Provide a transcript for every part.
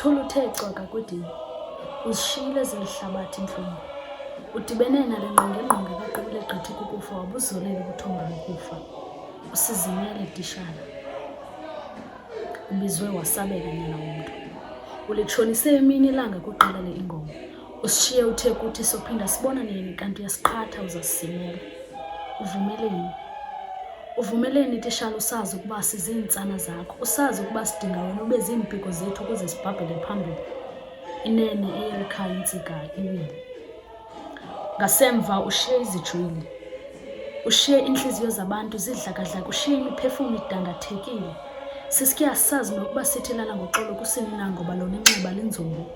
Uthula uthe cwaka kwidini. Uzishiyile zelihlabathi intlungu. Udibene nale ngqongengqonge kaqubule gqithi kukufa wabuzolela ubuthongo bokufa. Usizimele tishala. Ubizwe wasabeka nyana womntu. Ulitshonise emini ilanga kuqala le-ingoma. Usishiye uthe kuthi sophinda sibona nini kanti uyasiqhatha uzasisimela. Uvumeleni. Uvumeleni tishala usazi ukuba siziintsana zakho. Usazi ukuba sidinga wena ube ziimpiko zethu ukuze sibhabhele phambili. Inene eyelikhaya intsika iwile. Ngasemva ushiye izijwili. Ushiye inhliziyo zabantu zidlakadlaka. Ushiye imiphefumlo idandathekile. Sisike asazi nokuba sithi lala ngoxolo kusini na ngoba lona inxiba linzulu.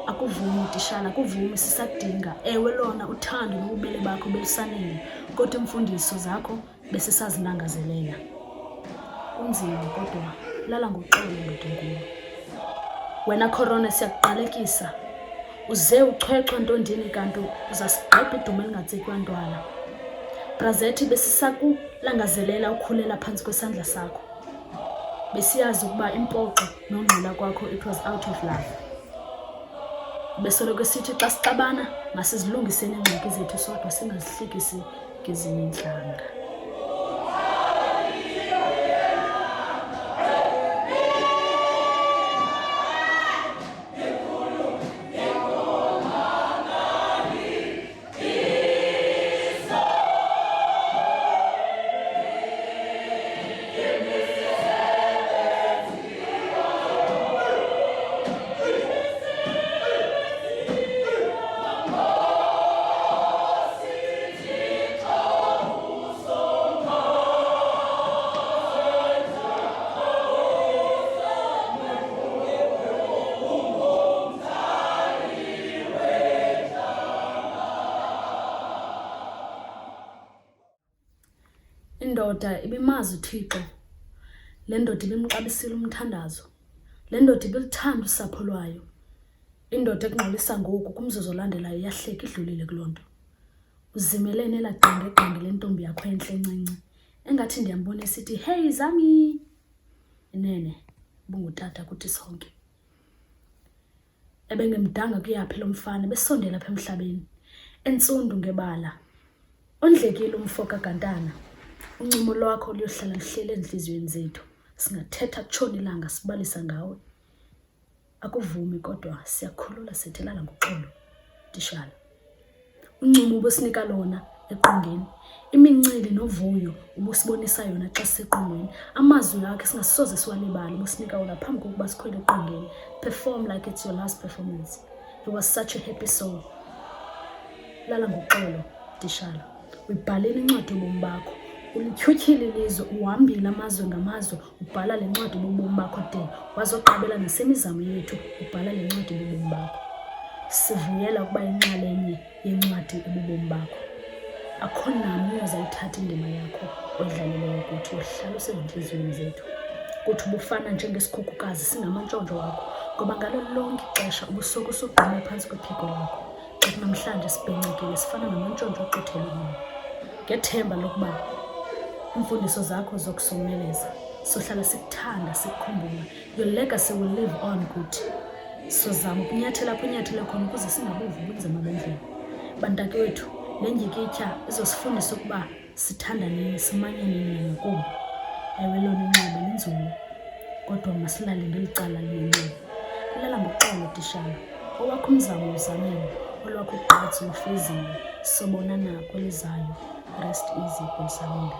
Akuvumi tishala, akuvumi sisadinga. Ewe lona uthando nobubele bakho belusanele, kodwa imfundiso zakho besisazilangazelela. Kunzima kodwa lala ngoxolo ndodenkulu. Wena Corona siyakuqalekisa. Uze uchwechwa ntondini kanti uzasigqebha idumo elingatsetywa ntwala. Brazethi besisakulangazelela ukhulela phantsi kwesandla sakho. Besiyazi ukuba impoqo nongqula kwakho it was out of love. Besoloko sithi xa sixabana masizilungiseni iingxaki zethu sodwa singazihlekisi ngezinye iintlanga. Indoda ibimazi uThixo. Le ndoda ibimxabisile umthandazo. Le ndoda ibilithanda usapho lwayo. Indoda ekungqolisa ngoku kumzuzu olandelayo yahleka idlulile kuloo nto. Uzimelene elaqenge lentombi yakho entle encinci. Engathi ndiyambona esithi, hey zami. Inene, bungutata kuthi sonke. Ebengemdanga kuyaphi lo mfana, besondela apha emhlabeni. Entsundu ngebala. Ondlekile umfo kaGantana. Uncumo lwakho luyohlala luhlele enhliziyweni zethu. Singathetha kutshona ilanga sibalisa ngawe. Akuvumi kodwa siyakhulula sethelala ngoxolo tishala. Uncumo ubusinika lona eqongeni. Imincili novuyo ubusibonisa yona xa siseqongweni. Amazwi akhe singasoze siwalibali ubusinika wona phambi kokuba sikhwele eqongeni. Perform like it's your last performance. He was such a happy soul. Lala ngoxolo tishala. Uyibhalile incwadi yobomi bakho. Ulityhutyhile ilizwe, uhambile amazwe ngamazwe, ubhala le ncwadi yobomi bakho de wazoqabela nasemizamo yethu, ubhala le ncwadi yobomi bakho. Sivuyela ukuba inxalenye yencwadi yobomi bakho. Akho namnye ozayithatha indima yakho oyidlalileyo kuthi uhlala usezintliziyweni zethu. Kuthi ubufana njengesikhukukazi singamantshontsho wakho, ngoba ngalo lonke ixesha ubusoko usugquma phantsi kwephiko lakho. Xa namhlanje sibhencekile sifana namantshontsho oquthelweyo. Ngethemba lokuba imfundiso zakho zokusomeleza sohlala sikuthanda sikukhumbula. Your legacy will live on kuthi. Sozama ukunyathela kwinyathelo khona ukuze singabuvi ubunzima bendlela. Bantake wethu, le njikitya izosifundisa ukuba sithandaneni, simanyaneni nangakumbi. Ewe lona inxiba linzulu, kodwa masilale ngelicala linenene. Lala ngoxolo tishala. Owakho umzamo uzamele, olwakho ugqatso lufezile. Sobonana kwelizayo. Rest easy, Bonsamile.